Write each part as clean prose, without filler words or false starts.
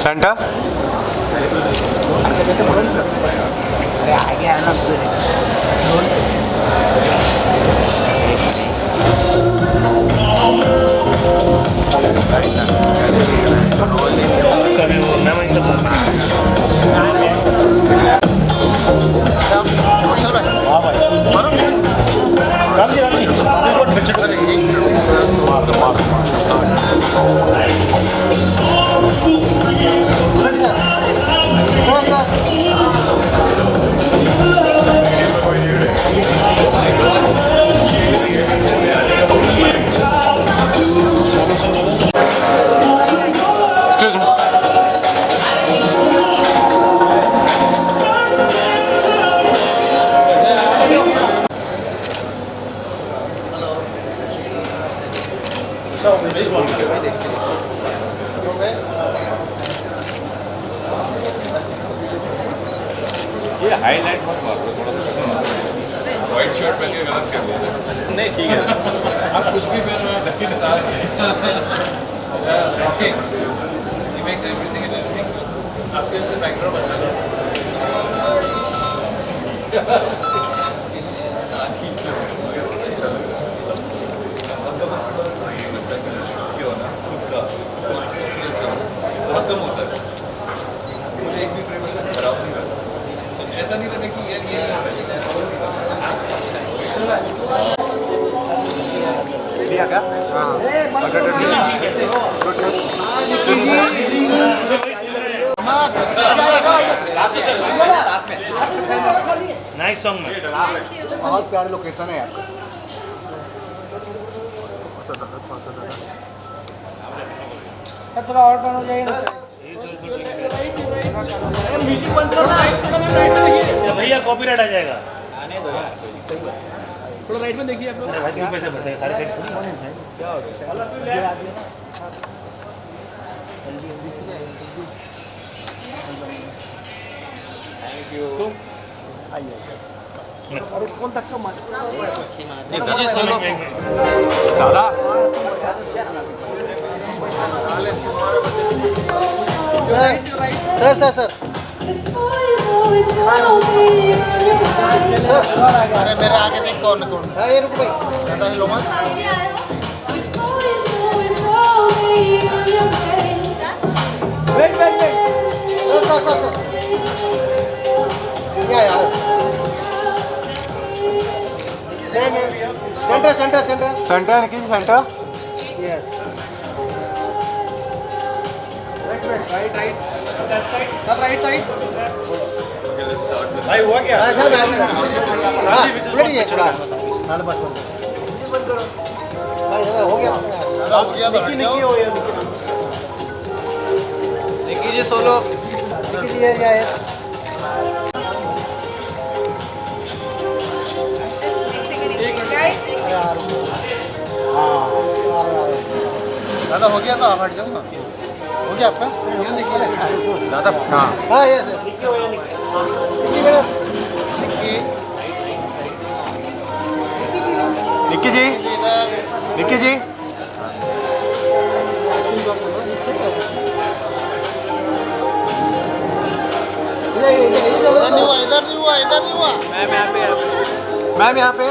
Santa ये highlight मत मारो थोड़ा व्हाइट शर्ट पहन के गलत कर दिया नहीं ठीक है आप कुछ भी पहनो आप ढकी से डाल के he makes everything and everything आपके से बैकड्रॉप अच्छा है खत्म होता है मुझे एक भी फ्रेम खराब नहीं करता ऐसा नहीं रहना कि यार ये लिया क्या? हाँ नाइस सॉन्ग में बहुत प्यारी लोकेशन है यार। थोड़ा और बन हो जाएगा म्यूजिक बंद करना भैया कॉपीराइट आ जाएगा। थोड़ा राइट में देखिए आप लोग भाई क्यों पैसे भरते हैं सारे सेट क्या हो गया थैंक यू अरे कौन तक का मत दादा सर सर सर अरे मेरे आगे देख कौन कौन हाँ ये रुको भाई दादा लो मत wait wait wait sir sir sir यार centre centre centre centre Nikki ji centre yes right right left side सब right side okay let's start with भाई हुआ क्या? हां सर मैं हां रेडी है थोड़ा नाल बस बंद करो भाई दादा हो गया दादा हो गया तो हट जाओ निकी जी सोलो निकी जी जाए यार हां दादा हो गया तो आप हट जाओ ना हो गया आपका दादा हाँ हां यस निकी निकी जी निकी जी इधर नहीं हुआ मैम यहाँ पे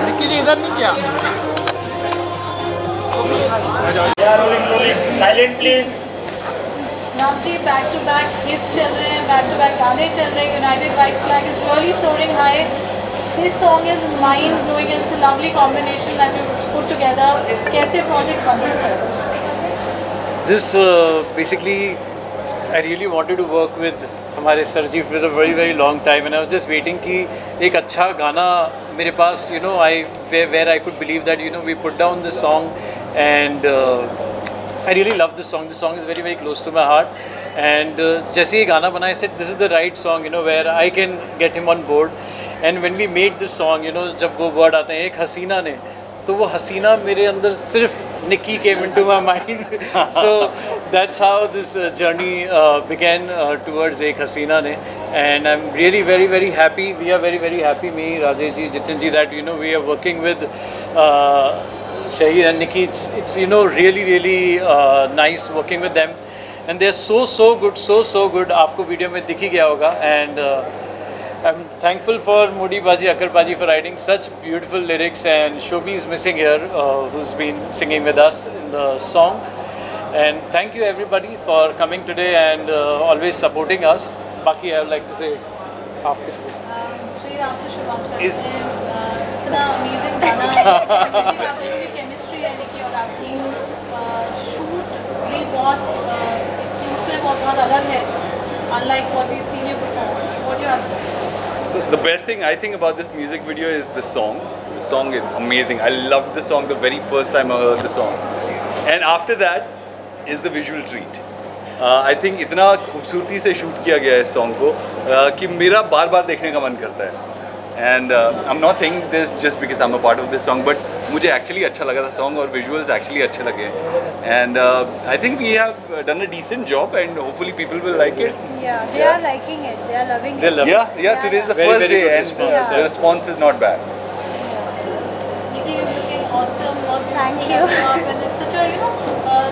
निकी जी इधर नहीं किया साइलेंट प्लीज। नाम जी बैक टू बैक हिट्स चल रहे हैं, बैक टू बैक गाने चल रहे हैं। United White Flag is really soaring high. This song is mind blowing. It's a lovely combination that you put together. कैसे प्रोजेक्ट बन रहा है? This basically, I really wanted to work with हमारे सरजी for a very very long time, and I was just waiting कि एक अच्छा गाना मेरे पास where I could believe that we put down this song, and I really love this song. This song is very very close to my heart, and जैसे ये गाना बना I said this is the right song where I can get him on board. And when we made this song, जब वो word आते हैं एक हसीना ने, तो वो हसीना मेरे अंदर सिर्फ Nikki came into my mind. So that's how this journey began towards Ek Hasina ne. And I'm really very very happy. We are very very happy, me, Rajesh ji, Jitin ji, that we are working with Shahid and Nikki. It's you know really nice working with them, and they're so good, so good. आपको video में दिख ही गया होगा, and I'm thankful for Moody Baji, Akkar Baji for writing such beautiful lyrics, and Shobhi is missing here, who's been singing with us in the song. And thank you everybody for coming today and always supporting us. Baki I would like to say after. शहीद आपसे शुरुआत करते हैं इतना amazing गाना है chemistry है निकी और आपकी शूट भी बहुत एक्सक्लूसिव और बहुत अलग है unlike what we've seen you perform. What do you have to say? So the best thing I think about this music video is the song. The song is amazing. I loved the song the very first time I heard the song, and after that is the visual treat. I think इतना खूबसूरती से shoot किया गया है इस song को कि मेरा बार बार देखने का मन करता है. And I'm not saying this just because I'm a part of this song, but मुझे actually अच्छा लगा था song और visuals actually अच्छे लगे. And I think we have done a decent job, and hopefully people will like it. Yeah, they are liking it. They are loving They it. love Yeah. Today is the Very, first very day, good and response, the response is not bad. Nikki is looking awesome. बहुत Thank beautiful you. up, and it's such a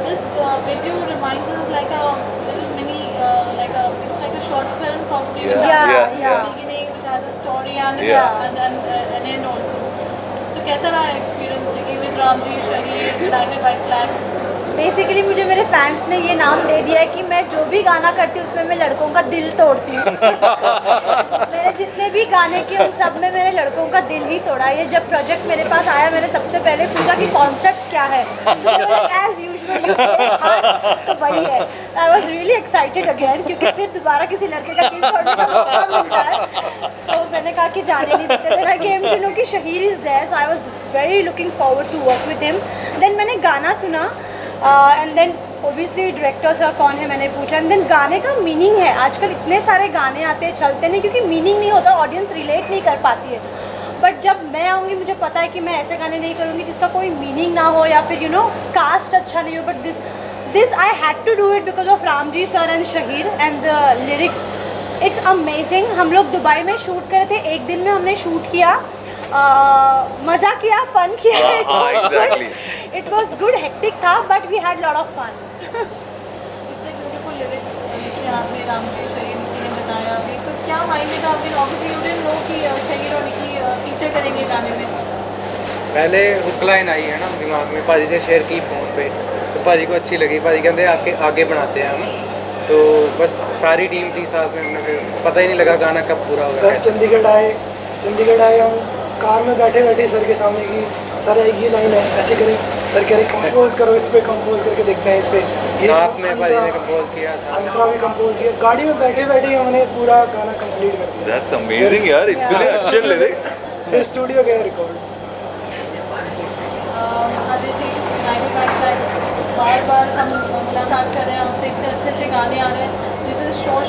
this video reminds us of like a little mini like a short film probably with Yeah. beginning which has a story and Yeah. and an end also. So कैसा रहा experience Nikki with Ramji, Shahid, United White Flag? Basically मुझे मेरे fans ने ये नाम दे दिया है कि मैं जो भी गाना करती हूँ उसमें मैं लड़कों का दिल तोड़ती हूँ. मैंने जितने भी गाने किए उन सब में मैंने लड़कों का दिल ही तोड़ा. ये जब प्रोजेक्ट मेरे पास आया मैंने सबसे पहले पूछा कि कॉन्सेप्ट क्या है. एज यूजुअल तो वही है. I was really excited again क्योंकि फिर दोबारा किसी लड़के का दिल तोड़ने का मौका मिलता है. तो मैंने कहा कि जाने नहीं देते. Then I came to know कि Shahid is there, so I was very looking forward to work with him. Then मैंने गाना सुना and then obviously director sir कौन है मैंने पूछा. एंड देन गाने का मीनिंग है. आजकल इतने सारे गाने आते हैं चलते नहीं क्योंकि मीनिंग नहीं होता, ऑडियंस रिलेट नहीं कर पाती है. बट जब मैं आऊँगी मुझे पता है कि मैं ऐसे गाने नहीं करूँगी जिसका कोई मीनिंग ना हो या फिर कास्ट अच्छा नहीं हो. But this I had to do it because of Ramji sir and Shahid and the lyrics. It's amazing. हम लोग दुबई में शूट करे थे. एक दिन में हमने शूट किया, मज़ा किया, फन किया. Exactly. It was good. Hectic था but we had lot of fun. इतने ब्यूटीफुल लिरिक्स लिखे आपने रामजी, शहीद, निकी ने बताया अभी. तो क्या माइंड में था अभी? ऑब्वियसली यू डिडंट नो कि शहीद और निकी फीचर करेंगे गाने में. पहले हुक लाइन आई है ना दिमाग में, पाजी से शेयर की फ़ोन पे, तो पाजी को अच्छी लगी. पाजी कहते हैं आगे बनाते हैं हम. तो बस सारी टीम थी साथ में. हमने फिर पता ही नहीं लगा गाना कब पूरा हो सर गया. चंडीगढ़ आए हम कार में बैठे सर के सामने की सर ये लाइन है ऐसे करें. सर कह रहे कंपोज करो, इस पे कंपोज करके देखते हैं. इस पे साथ में पाजी ने कंपोज किया, अंतरा भी कंपोज किया. गाड़ी में बैठे हमने पूरा गाना कंप्लीट कर दिया. That's amazing यार. इतने अच्छे lyrics. फिर स्टूडियो गए record. Aditya ji, United white flag बार हम मुलाकात कर रहे हैं आपसे. इतने अच्छे गाने आ रहे हैं. This is short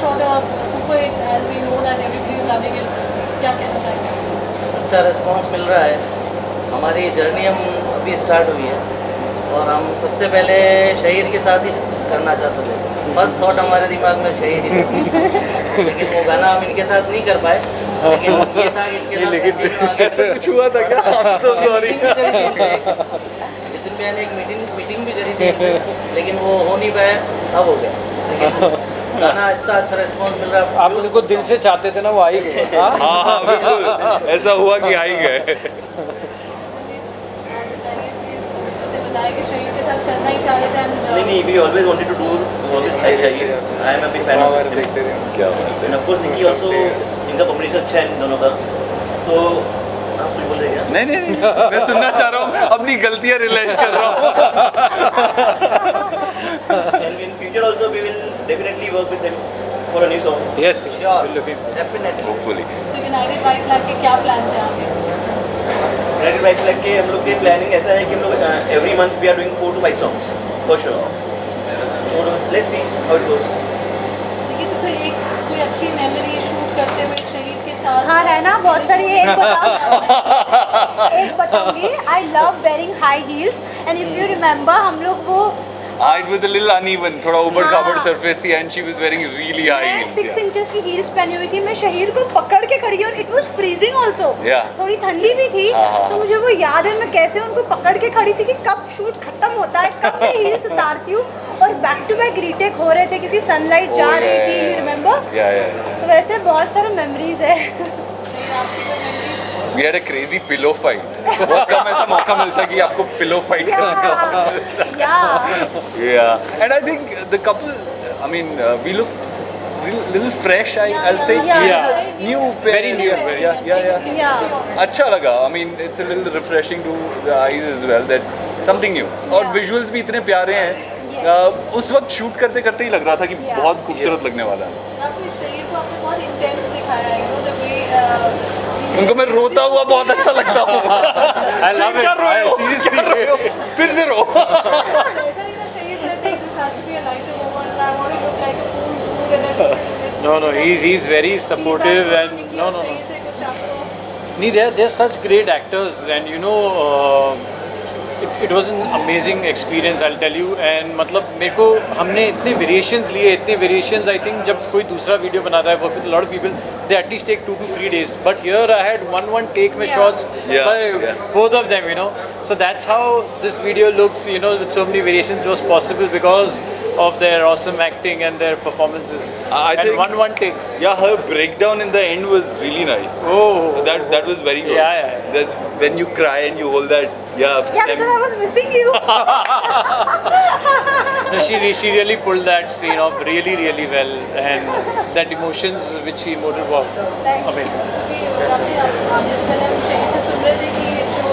super hit as we know that everybody is loving it. क्या कहना चाहेंगे? अच्छा रिस्पांस मिल रहा है. हमारी जर्नी हम अभी स्टार्ट हुई है और हम सबसे पहले शहीद के साथ ही करना चाहते थे. फर्स्ट थॉट हमारे दिमाग में शहीद ही था. लेकिन वो गाना हम इनके साथ नहीं कर पाए. लेकिन ये था कि इनके साथ लेकिन ऐसा कुछ हुआ था क्या? I'm so sorry. जितने मैंने एक मीटिंग भी करी थी इनसे, लेकिन वो हो नहीं पाया. अब हो गया. लेकिन गाना इतना अच्छा रिस्पांस मिल रहा है. आप उनको दिल से चाहते थे ना, वो आ ही गए. हाँ बिल्कुल ऐसा हुआ कि आ ही गए. जैसे बताया कि शहीद के साथ करना ही चाह रहे थे. नहीं we always wanted to do always Shahid. I am a big fan of देखते थे. क्या बात है. And of course Nikki also. इनका कॉम्बिनेशन अच्छा है इन दोनों का. तो आप कुछ बोल रहे हैं? नहीं मैं सुनना चाह रहा हूँ. अपनी गलतियाँ रियलाइज कर रहा हूँ. And in future also we will definitely work with them for a new song. Yes, Sure. we're looking for. Definitely. Hopefully. So United white flag के क्या प्लान्स हैं आपके? United White Flag के हम लोग के प्लानिंग ऐसा है कि हम लोग every month we are doing 4 to 5 songs for sure. So let's see how it goes. लेकिन तो फिर एक कोई अच्छी मेमोरी शूट करते हुए शहीद के साथ. हाँ है ना बहुत सारी. एक बताऊंगी. I love wearing high heels and if you remember हम लोग वो It was a little uneven, थोड़ा ऊबड़-खाबड़ surface थी, and she was wearing really high मैं heels. 6 इंचेस की हील्स पहनी हुई थी, मैं शहीर को पकड़ के खड़ी और इट वाज फ्रीजिंग आल्सो, थोड़ी ठंडी भी थी। तो मुझे वो याद है मैं कैसे उनको पकड़ के खड़ी थी कि कब शूट खत्म होता है, कब मैं हील्स उतारती हूँ। और बैक टू बैक रीटेक हो रहे थे क्योंकि सनलाइट जा रही थी, यू रिमेंबर? तो वैसे बहुत सारे मेमोरीज है। We had a crazy pillow fight. बहुत कम ऐसा मौका मिलता कि आपको pillow fight करने का। Yeah, and I think the couple, I mean, we look little fresh. I'll say. Yeah. New. Very new. Yeah. अच्छा लगा. I mean, it's a little refreshing to the eyes as well that something new. और visuals भी इतने प्यारे हैं। उस वक्त shoot करते करते ही लग रहा था कि बहुत खूबसूरत लगने वाला है। आपने शरीर को आपने बहुत इंटेंस दिखाया है, you know, the way, उनको मैं रोता हुआ बहुत अच्छा लगता हूँ। I love it. Seriously. फिर से रो। ऐसा नहीं था शरीर से think this has to be a lighter moment and I want to look like a cool dude and everything. No, he's very supportive and no. शरीर से कुछ आपको Nee, they're such great actors, and you know, it was an amazing experience, I'll tell you. And मतलब मेरे को हमने इतने variations लिए, इतने variations, I think जब कोई दूसरा वीडियो बनाता है, work with a lot of people, they at least take 2 to 3 days. But here I had one take में shots by both of them, you know. So that's how this video looks, you know, with so many variations. It was possible because of their awesome acting and their performances. I think one take. Yeah, her breakdown in the end was really nice. Oh, that was very good. Yeah. That when you cry and you hold that. Yeah, because I was missing you. No, she really pulled that scene off really, really well, and that emotions which she emoted, wow, amazing. जिस पहले हम शहीर से सुन रहे थे कि जो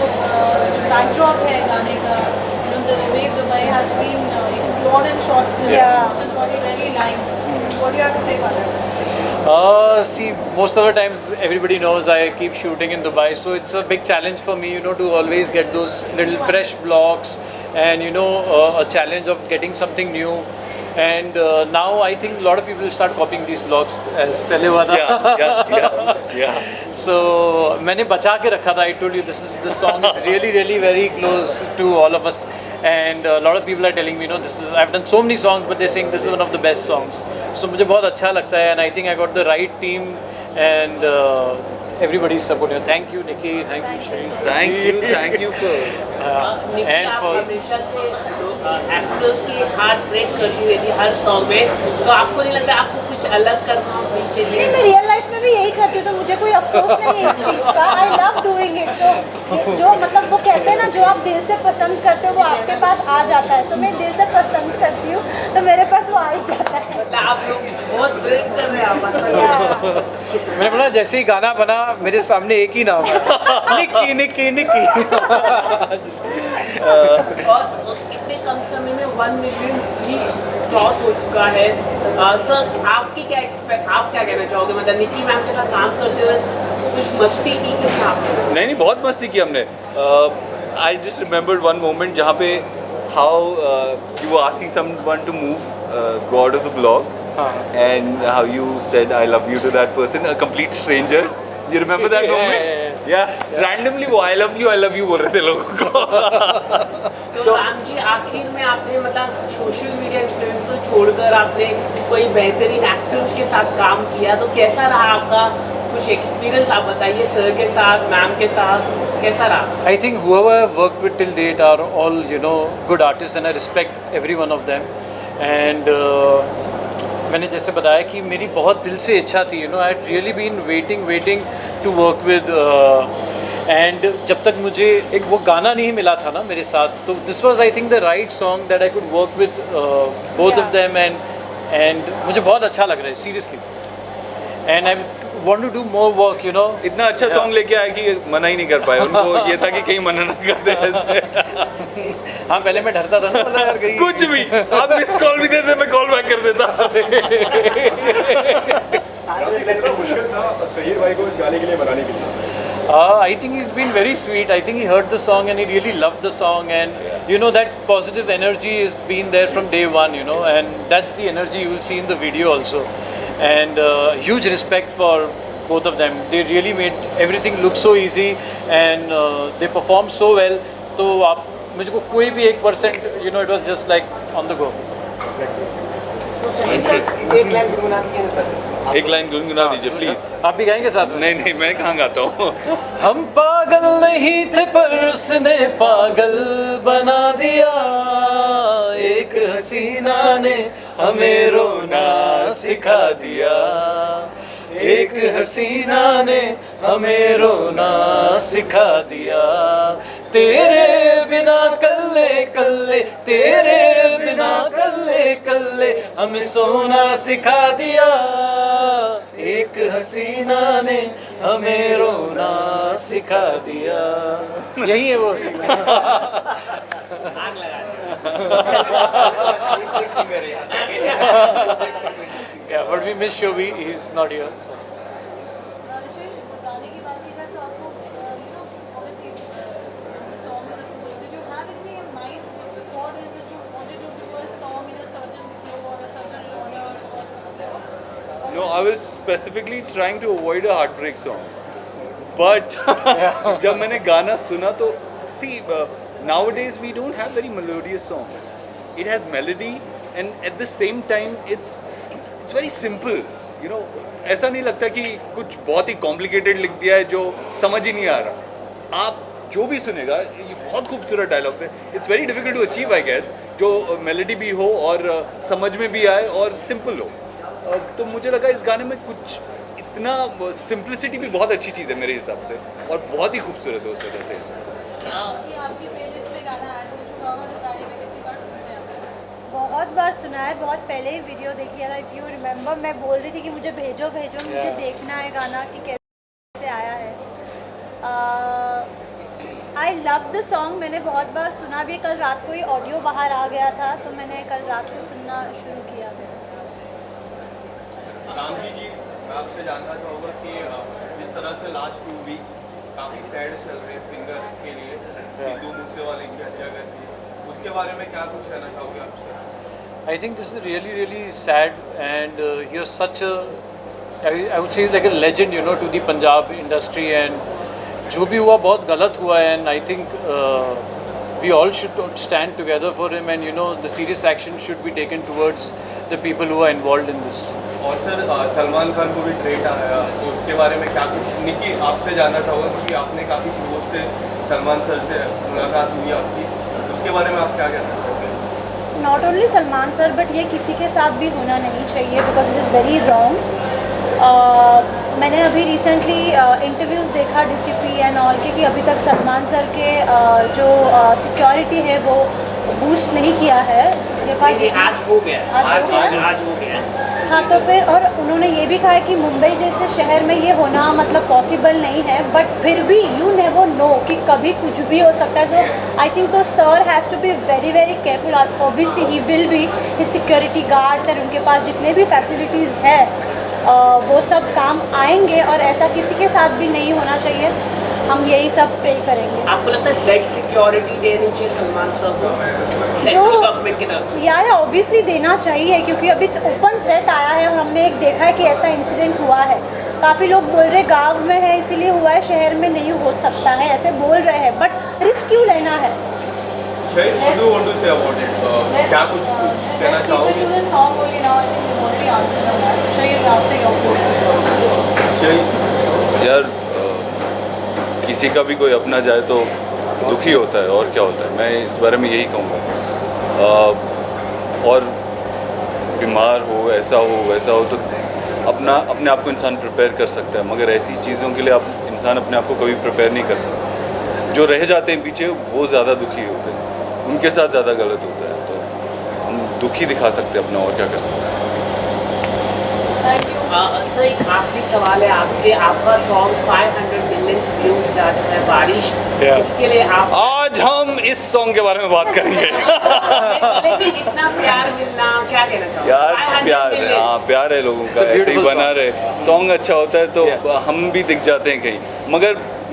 backdrop है गाने का, you know, the way Dubai has been explored and shot, which is what you really like. What do you have to say about that? See, most of the times everybody knows I keep shooting in Dubai, so it's a big challenge for me, you know, to always get those little fresh blocks and, you know, a challenge of getting something new. And now I think a lot of people start copying these blocks as pehle हुआ था. Yeah. So मैंने बचा के रखा था. I told you this song is really, really very close to all of us, and a lot of people are telling me, you know, I've done so many songs, but they're saying this is one of the best songs. So मुझे बहुत अच्छा लगता है, and I think I got the right team and everybody's supporting. Thank you, Nikki. Thank you, Shaheen. Thank you for. And for हमेशा से actors की heart break कर दी हुई थी हर सॉन्ग में, तो आपको नहीं लगता आपको कुछ अलग करना हो पीछे नहीं, मैं रियल लाइफ में भी यही करती हूँ, तो मुझे कोई अफसोस नहीं है इस चीज़ का। I love doing it. तो जो मतलब वो कहते हैं ना, जो आप दिल से पसंद करते हो वो आपके पास आ जाता है। तो मैं दिल से पसंद करती हूँ, तो मेरे पास वो आ ही जाता है। मतलब आप लोग बहुत ब्रेक कर रहे हैं आप। मैंने बोला जैसे ही गाना बना मेरे सामने एक ही नाम है, निक्की निक्की निक्की। और इतने कम समय में 1 मिलियन भी क्रॉस हो चुका है। सर आपकी आप क्या कहना चाहोगे, मतलब निक्की मैम के साथ काम करते हुए कुछ मस्ती की कि आपने? नहीं, बहुत मस्ती की हमने. I just remembered one moment जहाँ पे how you were asking someone to go out of the vlog, and how you said I love you to that person, a complete stranger. You remember that moment? Yeah. Randomly वो I love you बोल रहे थे लोगों को. तो राम जी, आखिर में आपने मतलब सोशल मीडिया इन्फ्लुएंसर छोड़कर आपने कोई बेहतरीन एक्टर्स के साथ काम किया, तो कैसा रहा आपका कुछ एक्सपीरियंस? आप बताइए, सर के साथ, मैम के साथ कैसा रहा? I think whoever I've worked with till date are all, you know, good artists, and I respect every one of them. And मैंने जैसे बताया कि मेरी बहुत दिल से इच्छा थी, you know, I had really been waiting to work with. And जब तक मुझे एक वो गाना नहीं मिला था ना मेरे साथ, तो this was I think the right song that I could work with both of them, and मुझे बहुत अच्छा लग रहा है seriously, and I want to do more work, you know. इतना अच्छा सॉन्ग लेके आया कि मना ही नहीं कर पाए. उनको ये था कि कहीं मना ना कर दे ऐसे. हाँ, पहले मैं डरता था ना यार कहीं कुछ भी आप मिस कॉल भी देते, मैं कॉल बैक कर देता. मुश्किल था शहीर भाई को इस गाने के लिए बनाने के लिए. I think he's been very sweet. I think he heard the song and he really loved the song, and you know that positive energy has been there from day one, you know, and that's the energy you will see in the video also. And huge respect for both of them. They really made everything look so easy, and they performed so well. तो आप मुझको कोई भी 1% you know it was just like on the go. एक line गुनगुना दीजिए ना sir. एक लाइन गुनगुना दीजिए प्लीज। आप भी गाएंगे साथ में? नहीं नहीं, मैं कहाँ गाता हूँ। हम पागल नहीं थे पर उसने पागल बना दिया, एक हसीना ने हमें रोना सिखा दिया, एक हसीना ने हमें रोना सिखा दिया, तेरे बिना कल्ले कल्ले, तेरे बिना कल्ले कल्ले हमें सोना सिखा दिया, एक हसीना ने हमें रोना सिखा दिया। यही है वो आग लगा yeah, but we miss Shobi, he's not here. So. गाने की बात की जाए तो आपको obviously the song is a cool. Did you have anything in mind before this that you wanted to do a song in a certain flow or a certain genre or No, I was specifically trying to avoid a heartbreak song. But जब मैंने गाना सुना तो see nowadays we don't have very melodious songs. It has melody and at the same time it's very simple. You know, ऐसा नहीं लगता कि कुछ बहुत ही कॉम्प्लिकेटेड लिख दिया है जो समझ ही नहीं आ रहा। आप जो भी सुनेगा ये बहुत खूबसूरत डायलॉग्स है। It's very difficult to achieve I guess, जो मेलोडी भी हो और समझ में भी आए और सिंपल हो। तो मुझे लगा इस गाने में कुछ इतना सिंप्लिसिटी भी बहुत अच्छी चीज़ है मेरे हिसाब से और बहुत ही खूबसूरत है उस वजह से। कि आपकी प्लेलिस्ट में गाना ऐड हो चुका होगा तो गाने में कितनी बार सुनते हैं आप? बहुत बार सुना है, बहुत पहले ही वीडियो देख लिया था। इफ़ यू रिमेंबर मैं बोल रही थी कि मुझे भेजो भेजो, मुझे देखना है गाना कि कैसे आया है। आई लव द सॉन्ग, मैंने बहुत बार सुना भी। कल रात को ही ऑडियो बाहर आ गया था तो मैंने कल रात से सुनना शुरू किया था। रामजी जी, मैं आपसे जानना चाहूँगा कि जिस तरह से लास्ट 2 वीक्स काफ़ी सैड चल रहे हैं सिंगर के लिए, सिद्धू मूसेवाले की हत्या कर दी, उसके बारे में क्या कुछ कहना चाहोगे आपसे? I think this is really, really sad, and you're such a, I would say, like a legend, you know, to the Punjab industry, and जो भी हुआ बहुत गलत हुआ है, and I think we all should stand together for him, and you know, the serious action should be taken towards the people who are involved in this. और sir Salman Khan को भी ट्रेट आया, तो उसके बारे में क्या कुछ निकी आपसे जानना चाहूँगा, क्योंकि आपने काफ़ी क्लोज से सलमान सर से मुलाकात हुई आपकी, उसके बारे में आप क्या कहना चाहोगे? Not only Salman sir but ये किसी के साथ भी होना नहीं चाहिए, because this is very wrong. मैंने अभी रिसेंटली इंटरव्यूज़ देखा डीसीपी एंड ऑल के कि अभी तक सलमान सर के जो सिक्योरिटी है वो बूस्ट नहीं किया है। आज हो गया, आज हो गया। हाँ, तो फिर और उन्होंने ये भी कहा है कि मुंबई जैसे शहर में ये होना मतलब पॉसिबल नहीं है, बट फिर भी यू नेवर नो कि कभी कुछ भी हो सकता है। So I think so sir has to be very very careful. Obviously he will be his security guards and उनके पास जितने भी फैसिलिटीज़ है वो सब काम आएंगे और ऐसा किसी के साथ भी नहीं होना चाहिए। हम यही सब प्रे करेंगे। आपको लगता है जेड सिक्योरिटी देनी चाहिए सलमान सर को सेंट्रल गवर्नमेंट की तरफ से? या ऑब्वियसली देना चाहिए, क्योंकि अभी ओपन थ्रेट आया है और हमने एक देखा है कि ऐसा इंसिडेंट हुआ है। काफ़ी लोग बोल रहे गांव में है इसीलिए हुआ है, शहर में नहीं हो सकता है, ऐसे बोल रहे हैं, बट रिस्क क्यों लेना है? Shahid, what do you want to say about it? क्या कुछ कहना चाहोगे? Let's keep it to the song only now. I think you've already answered on that. Shahid, after your question. Shahid, यार किसी का भी कोई अपना जाए तो दुखी होता है और क्या होता है, मैं इस बारे में यही कहूँगा। और बीमार हो, ऐसा हो वैसा हो, तो अपने आप को इंसान प्रिपेयर कर सकता है, मगर ऐसी चीज़ों के लिए आप इंसान अपने आप को कभी प्रिपेयर नहीं कर सकता। जो रह जाते हैं पीछे वो ज़्यादा दुखी होते हैं, उनके साथ ज़्यादा गलत होता है। तो हम दुखी दिखा सकते हैं अपना, और क्या कर सकते हैं। सर एक आखिरी सवाल है आपसे, आपका सॉन्ग 500 मिलियन व्यूज जा चुका है, बारिश, इसके लिए आप आज हम इस सॉन्ग के बारे में बात करेंगे। लेकिन इतना प्यार मिलना, क्या कहना चाहोगे? यार प्यार है, हाँ प्यार है लोगों का, ऐसे ही बना रहे। सॉन्ग अच्छा होता है तो हम भी दिख जाते हैं कहीं, मगर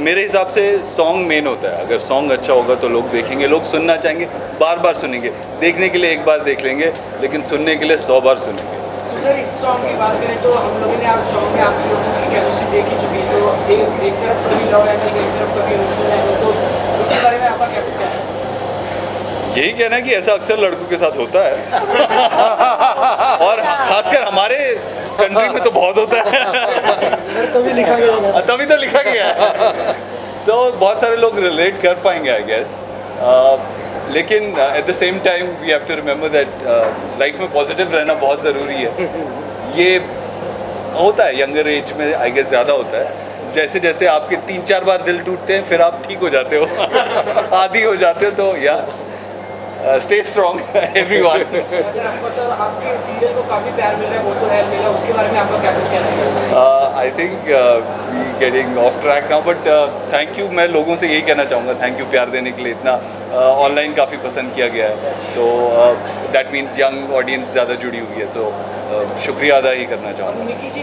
मेरे हिसाब से सॉन्ग मेन होता है। अगर सॉन्ग अच्छा होगा तो लोग देखेंगे, लोग सुनना चाहेंगे, बार बार सुनेंगे। देखने के लिए एक बार देख लेंगे, लेकिन सुनने के लिए 100 बार सुनेंगे। तो सर इस सॉन्ग की बात करें तो हम लोगों ने आप सॉन्ग में आप लोगों की केमिस्ट्री देख ही चुकी, तो एक तरफ कभी लव एंगल, एक तरफ कभी इमोशनल एंगल, तो उसके बारे में आपका क्या है? यही कहना है कि ऐसा अक्सर लड़कों के साथ होता है और खासकर हमारे कंट्री में तो बहुत होता है। सर तभी लिखा गया है। तभी तो लिखा गया है। तो बहुत सारे लोग रिलेट कर पाएंगे आई गेस। लेकिन at the same time we have to remember that life में पॉजिटिव रहना बहुत ज़रूरी है। ये होता है यंगर एज में आई गेस ज़्यादा होता है। जैसे जैसे आपके 3-4 बार दिल टूटते हैं फिर आप ठीक हो जाते हो आदी हो जाते हो। तो या स्टे स्ट्रॉन्ग एवरीवन। सर आपके सीरियल को काफ़ी प्यार मिल रहा है, वो तो है मिला, उसके बारे में आपका क्या कुछ कहना है? I think we getting off track now but thank you. मैं लोगों से यही कहना चाहूँगा थैंक यू प्यार देने के लिए। इतना ऑनलाइन काफ़ी पसंद किया गया है तो दैट मीन्स यंग ऑडियंस ज़्यादा जुड़ी हुई है। तो शुक्रिया अदा ही करना चाहूँगा। निकी जी,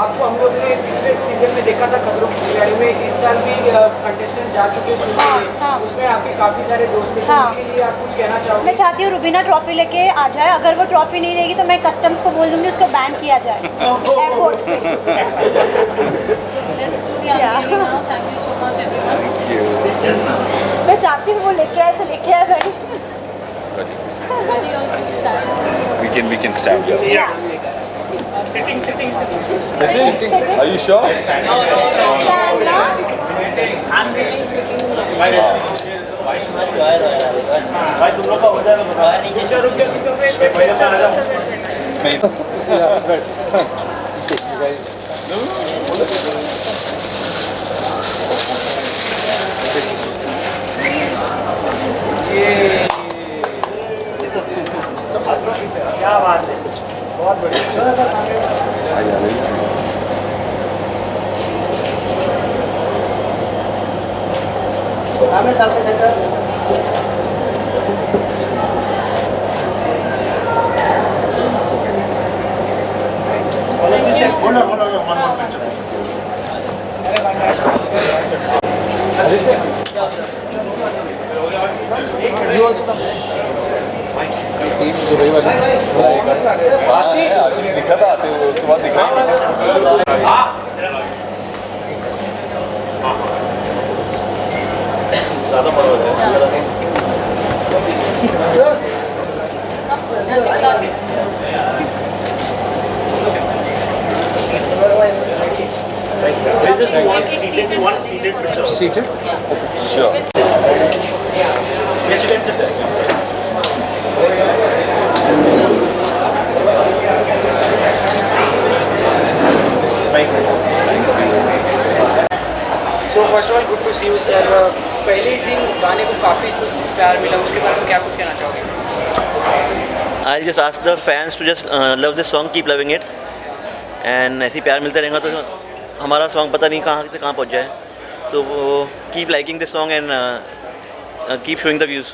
आपको हम लोग ने पिछले सीजन में देखा था खतरों की खिलाड़ी में, इस साल भी कंटेस्टेंट जा चुके हैं शूट के लिए। उसमें आपके काफ़ी सारे दोस्त हैं, उनके लिए आप कुछ कहना चाहोगे? मैं चाहती हूँ रुबीना ट्रॉफी लेके आ जाए। अगर वो ट्रॉफी नहीं लेगी तो मैं कस्टम्स को बोल दूँगी उसको बैन किया जाए एयरपोर्ट पे। Let's do the unveiling now. Thank you so much everyone. मैं चाहती हूँ वो लेके आए तो लेके आए भाई। Ready on to stand. We can stand here. Yeah. Sitting. Sitting. Are you sure? Stand ना? भाई तुम लोग का हो जाए तो बताओ। नीचे रुक गया क्या बात है, बहुत बढ़िया। आशीष दिखा था आते हुए उसके बाद दिखा ज़्यादा बड़ा हो जाए। Seated? Sure. Yes, you can sit there. So first of all good to see you sir. पहले ही दिन गाने को काफ़ी प्यार मिला, उसके बारे में क्या कुछ कहना चाहोगे? I just ask the fans to just love this song, keep loving it, and ऐसे ही प्यार मिलता रहेगा तो हमारा सॉन्ग पता नहीं कहाँ से कहाँ पहुँच जाए। So keep liking this song and keep showing the views.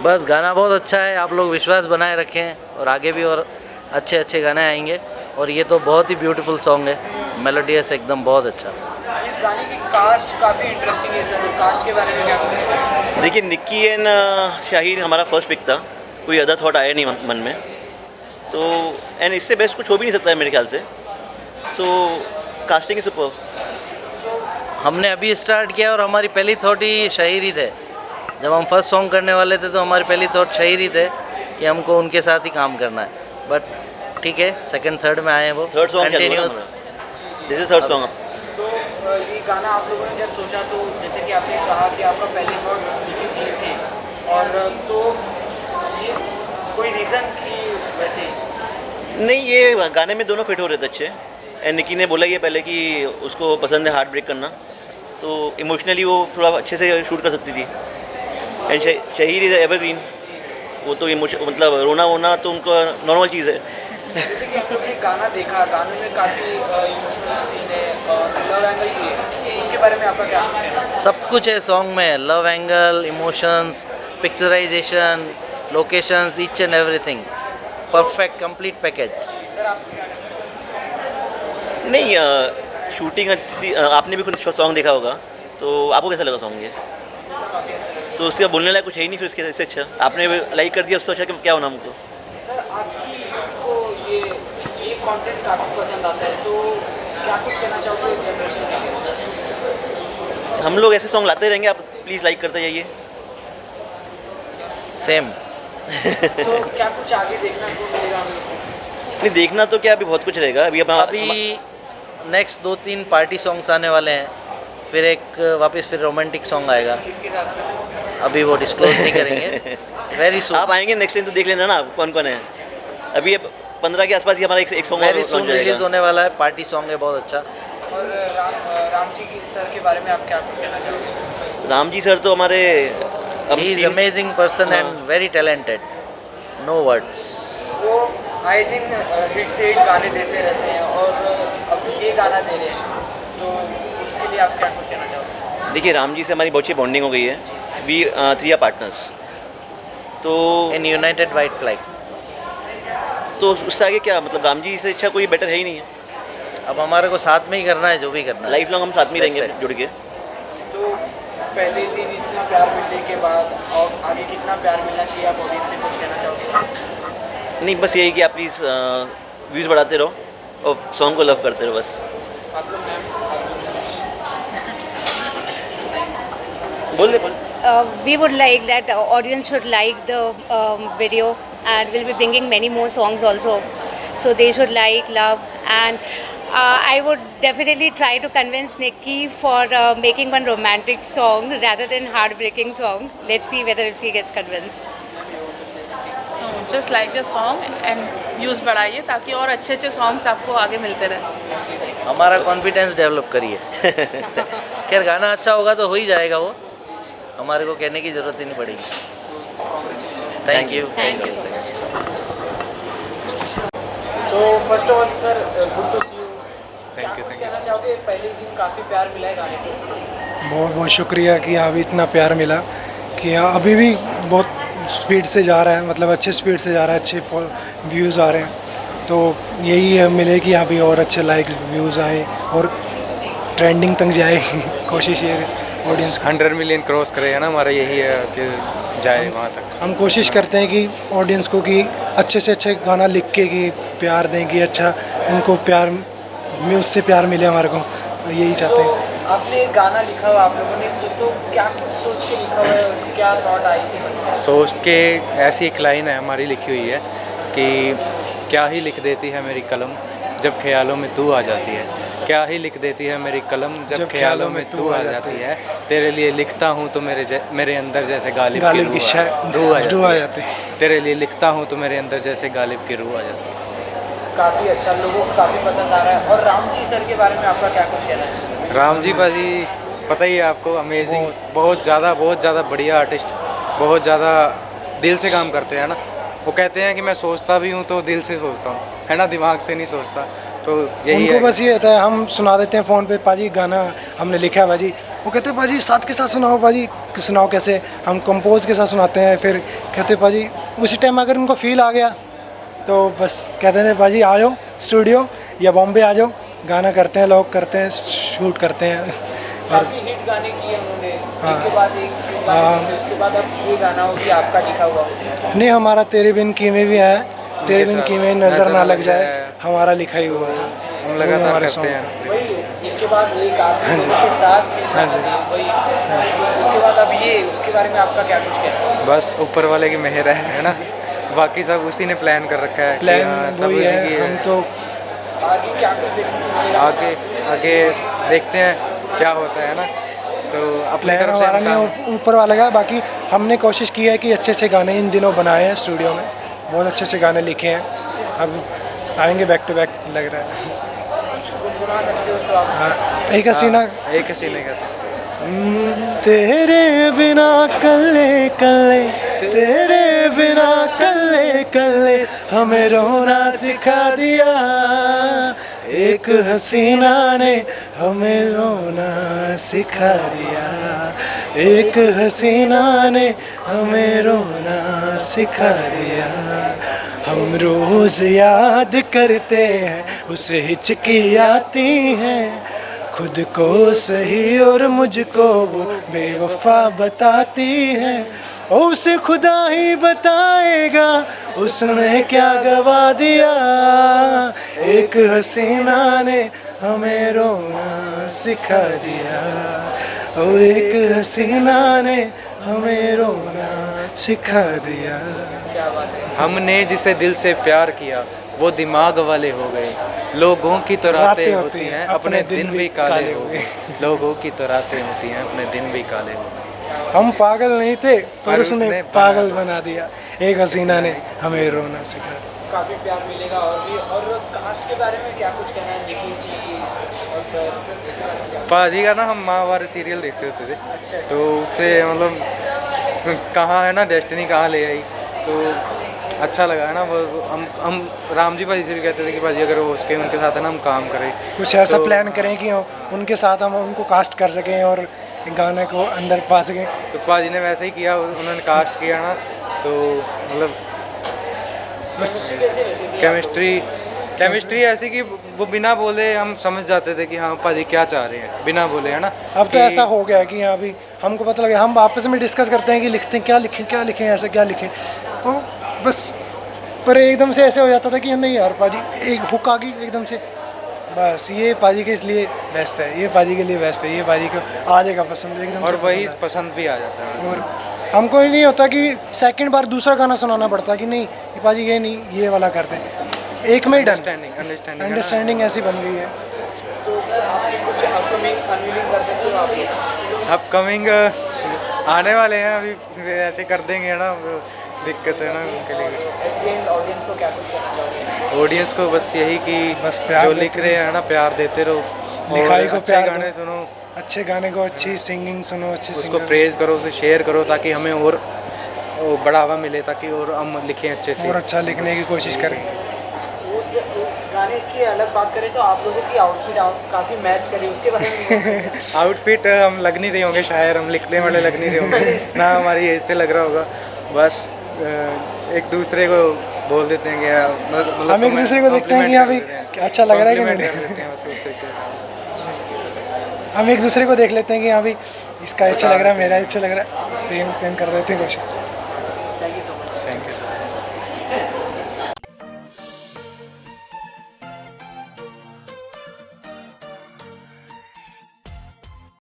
बस गाना बहुत अच्छा है, आप लोग विश्वास बनाए रखें और आगे भी और अच्छे अच्छे गाने आएंगे। और ये तो बहुत ही ब्यूटीफुल सॉन्ग है, मेलोडियस एकदम, बहुत अच्छा। इस गाने की कास्ट काफ़ी इंटरेस्टिंग है सर, कास्ट के बारे में क्या कुछ? देखिए निक्की एंड शाहिर हमारा फर्स्ट पिक था, कोई अदर थॉट आया नहीं मन में, तो एंड इससे बेस्ट कुछ हो भी नहीं सकता है मेरे ख्याल से। सो कास्टिंग इज सुपर। हमने अभी स्टार्ट किया और हमारी पहली थॉट ही शाहिर ही थे। जब हम फर्स्ट सॉन्ग करने वाले थे तो हमारी पहली थॉट शाहिर ही थे कि हमको उनके साथ ही काम करना है। बट ठीक है, सेकंड थर्ड में आए हैं वो। Third song continuous, this is third song. तो ये गाना आप लोगों ने जब सोचा तो जैसे कि आपने कहा कि आपका पहली थॉट निकी जी थी, और तो ये कोई रीज़न कि वैसे? नहीं, ये गाने में दोनों फिट हो रहे थे अच्छे। एंड निकी ने बोला ये पहले कि उसको पसंद है हार्ट ब्रेक करना, तो इमोशनली वो थोड़ा अच्छे से शूट कर सकती थी। एंड शहीर इज़ एवरग्रीन, वो तो इमोशन मतलब रोना वोना तो उनका नॉर्मल चीज़ है। जैसे कि हम लोग ने गाना देखा, गाने में काफ़ी इमोशनल सीन है और लव एंगल भी है, उसके बारे में आपका क्या कहना है? सब कुछ है सॉन्ग में, love angle, emotions, picturisation, locations, each and everything, perfect complete package. Sir आप क्या कहना है? नहीं, शूटिंग अच्छी, आपने भी खुद सॉन्ग देखा होगा, तो आपको कैसा लगा सॉन्ग ये? तो उसका बोलने लायक कुछ है ही नहीं, फिर इससे अच्छा आपने लाइक कर दिया, उससे अच्छा क्या होना हमको। सर आज की को ये कंटेंट काफ़ी पसंद आता है, तो क्या कुछ कहना चाहोगे जनरेशन के लिए? हम लोग ऐसे सॉन्ग लाते रहेंगे, आप प्लीज़ लाइक करते जाइए। सेम। तो क्या कुछ आगे देखना को मिलेगा हम लोग को? नहीं देखना तो क्या, अभी बहुत कुछ रहेगा। अभी नेक्स्ट 2-3 पार्टी सॉन्ग्स आने वाले हैं, फिर एक वापस फिर रोमांटिक सॉन्ग आएगा। किसके साथ से? अभी वो डिस्क्लोज नहीं करेंगे। वेरी सून आप आएंगे नेक्स्ट टाइम तो देख लेना ना कौन कौन है। अभी 15 के आसपास ही हमारा एक सॉन्ग वेरी सून रिलीज होने वाला है, पार्टी सॉन्ग है बहुत अच्छा। और राम जी की सर के बारे में आप क्या कुछ कहना चाहोगे? राम जी सर तो हमारे he is amazing person and very talented, no words. वो आए दिन हिट से हिट गाने देते रहते हैं और अब ये गाना दे रहे हैं, तो उसके लिए आप क्या कुछ कहना चाहोगे? देखिए राम जी से हमारी बहुत अच्छी बॉन्डिंग हो गई है। We 3 are partners. तो इन यूनाइटेड वाइट फ्लैग। तो उससे आगे क्या, मतलब राम जी से अच्छा कोई बेटर है ही नहीं है। अब हमारे को साथ में ही करना है जो भी करना है, लाइफ लॉन्ग हम साथ में रहेंगे जुड़ के। तो पहले दिन इतना प्यार मिलने के बाद और आगे कितना प्यार मिलना चाहिए, आप ऑडियंस से कुछ कहना चाहोगे? नहीं बस यही कि आप प्लीज़ व्यूज़ बढ़ाते रहो और सॉन्ग को लव करते रहो बस। आप लोग मैम बोल दे बोल। We would like that the audience should like the video, and we'll be bringing many more songs also, so they should like, love, and I would definitely try to convince Nikki for making one romantic song rather than heartbreaking song. Let's see whether if she gets convinced. Just like the song and views बढ़ाइए ताकि और अच्छे अच्छे songs आपको आगे मिलते रहे। हमारा कॉन्फिडेंस डेवलप करिए। खैर गाना अच्छा होगा तो हो ही जाएगा, वो हमारे को कहने की ज़रूरत ही नहीं पड़ेगी। Thank you so much. तो first of all sir good to see you. क्या कुछ कहना चाहोगे? पहले दिन काफ़ी प्यार मिला है गाने को। बहुत बहुत शुक्रिया कि अभी इतना प्यार मिला कि अभी भी बहुत स्पीड से जा रहा है, मतलब अच्छे स्पीड से जा रहा है, अच्छे व्यूज़ आ रहे हैं। तो यही है मिले कि यहाँ भी और अच्छे लाइक्स व्यूज़ आए और ट्रेंडिंग तक जाए। कोशिश ये ऑडियंस 100 मिलियन क्रॉस करे है ना, हमारा यही है कि जाए वहाँ तक। हम कोशिश करते हैं कि ऑडियंस को कि अच्छे से अच्छे गाना लिख के कि प्यार दें, कि अच्छा उनको प्यार में उससे प्यार मिले हमारे को, यही चाहते हैं। आपने गाना लिखा हुआ आप लोगों ने तो क्या कुछ सोच के लिखा हुआ है, क्या थॉट आई थी? सोच के ऐसी एक लाइन है हमारी लिखी हुई है कि क्या ही लिख देती है मेरी कलम जब ख्यालों में तू आ जाती है। क्या ही लिख देती है मेरी कलम जब ख्यालों में तू आ जाती है। तेरे लिए लिखता हूँ तो मेरे अंदर जैसे गालिब की रूह आ जाती है। तेरे लिए लिखता हूँ तो मेरे अंदर जैसे गालिब की रूह आ जाती है। काफ़ी अच्छा, लोगों को काफ़ी पसंद आ रहा है। और राम जी सर के बारे में आपका क्या कुछ कहना है? राम जी भाजी पता ही है आपको, अमेजिंग, बहुत ज़्यादा बढ़िया आर्टिस्ट, बहुत ज़्यादा दिल से काम करते हैं ना। वो कहते हैं कि मैं सोचता भी हूँ तो दिल से सोचता हूँ, है ना, दिमाग से नहीं सोचता। तो यही उनको है बस ये होता है, हम सुना देते हैं फ़ोन पे, पाजी गाना हमने लिखा है पाजी, वो कहते हैं पाजी साथ के साथ सुनाओ, पाजी सुनाओ। कैसे हम कंपोज के साथ सुनाते हैं, फिर कहते हैं पाजी उसी टाइम अगर उनको फील आ गया तो बस कहते हैं पाजी आ जाओ स्टूडियो या बॉम्बे आ जाओ, गाना करते हैं, लॉक करते हैं, शूट करते हैं। काफ़ी हिट गाने किए उन्होंने, एक के बाद एक हिट गाने किए, उसके बाद अब ये गाना हो कि आपका लिखा हुआ। नहीं, हमारा तेरे बिन कीमे भी है, तेरे बिन कीमे नज़र ना लग जाए, हमारा लिखा ही हुआ था। हम लगातार करते हैं वही एक के बाद एक आदमी के साथ वही। उसके बाद अब ये, उसके बारे में आपका क्या कुछ कहना है? बस ऊपर वाले की मेहर है ना, बाकी सब उसी ने प्लान कर रखा है। प्लान वही है, हम तो आगे क्या कुछ देखने को मिलेगा? आगे देखते हैं क्या होता है ना। तो अपने प्लान हमारा नहीं, ऊपर वाला का। बाकी हमने कोशिश की है कि अच्छे अच्छे गाने इन दिनों बनाए हैं स्टूडियो में, बहुत अच्छे अच्छे गाने लिखे हैं, अब आएंगे बैक टू बैक लग रहा है। गुनगुना सकते हो तो आप? एक हसीना का तेरे बिना कल्ले कल्ले, तेरे बिना कल्ले कल्ले हमें रोना सिखा दिया, एक हसीना ने हमें रोना सिखा दिया, एक हसीना ने हमें रोना सिखा दिया। हम रोज़ याद करते हैं, उसे हिचकी आती हैं, खुद को सही और मुझको वो बेवफा बताती है, और उसे खुदा ही बताएगा उसने क्या गवा दिया, एक हसीना ने हमें रोना सिखा दिया, और एक हसीना ने हमें रोना सिखा दिया। हमने जिसे दिल से प्यार किया वो दिमाग वाले हो गए। लोगों की तो रातें होती हैं अपने दिन भी काले हो गए। लोगों की तो रातें होती हैं अपने दिन भी काले हो गए। हम पागल नहीं थे पर उसने उसने पागल बना दिया। एक हसीना ने हमें रोना सिखा दिया। काफ़ी प्यार मिलेगा और भी। और कास्ट के बारे में क्या कुछ कहना है निकी जी और सर? पाजी का ना हम महाभारत सीरियल देखते होते थे। अच्छा। तो उससे मतलब कहाँ है ना डेस्टिनी कहाँ ले आई, तो अच्छा लगा है ना। वो हम राम जी भाजी से भी कहते थे कि भाजी अगर वो उसके उनके साथ है ना हम काम करें, कुछ ऐसा तो प्लान करें कि उनके साथ हम उनको कास्ट कर सकें और गाने को अंदर पा सकें। तो पाजी ने वैसे ही किया, उन्होंने कास्ट किया ना। तो मतलब बस केमिस्ट्री ऐसी कि वो बिना बोले हम समझ जाते थे कि हाँ पाजी क्या चाह रहे हैं, बिना बोले, है ना। अब तो ऐसा हो गया है कि यहाँ भी हमको पता लगा, हम आपस में डिस्कस करते हैं कि लिखते हैं क्या लिखें ऐसा क्या लिखें, तो बस। पर एकदम से ऐसे हो जाता था कि नहीं यार पाजी एक हुक आ गई एकदम से, बस ये पाजी के इसलिए बेस्ट है, ये पाजी के लिए बेस्ट है, ये पाजी को आ जाएगा पसंद एकदम। और वही पसंद भी आ जाता है। और हमको ही नहीं होता कि सेकंड बार दूसरा गाना सुनाना पड़ता कि नहीं ये पाजी ये नहीं ये वाला करते हैं, एक में ही डन। अंडरस्टैंडिंग ऐसी बन गई है। तो आपकी कुछ अपकमिंग अनवीलिंग कर सकते हो आप? अपकमिंग आने वाले हैं, अभी ऐसे कर देंगे, है ना। दिक्कत है ना उनके लिए। ऑडियंस को क्या कुछ कहना चाहोगे? ऑडियंस को बस यही कि बस प्यार जो लिख रहे हैं ना प्यार देते रहो, लिखाई को अच्छे प्यार गाने दो, सुनो, अच्छे गाने को अच्छी सिंगिंग सुनो, अच्छी उसको प्रेज करो, उसे शेयर करो ताकि हमें और बढ़ावा मिले, ताकि और हम लिखें अच्छे से और अच्छा लिखने की कोशिश करें। उस गाने की अलग बात करें तो आप लोगों की आउटफिट काफ़ी मैच करी, उसके बारे में आउटफिट हम लग नहीं रहे होंगे, शायर हम लिखने वाले लग नहीं रहे होंगे ना हमारी एज से लग रहा होगा। बस एक दूसरे को बोल देते हैं कि मतलब हम एक दूसरे को देखते हैं कि अभी अच्छा लग रहा है कि नहीं, हम एक दूसरे को देख लेते हैं कि हाँ भाई इसका अच्छा लग रहा है, मेरा अच्छा लग रहा है, सेम कर देते हैं कुछ।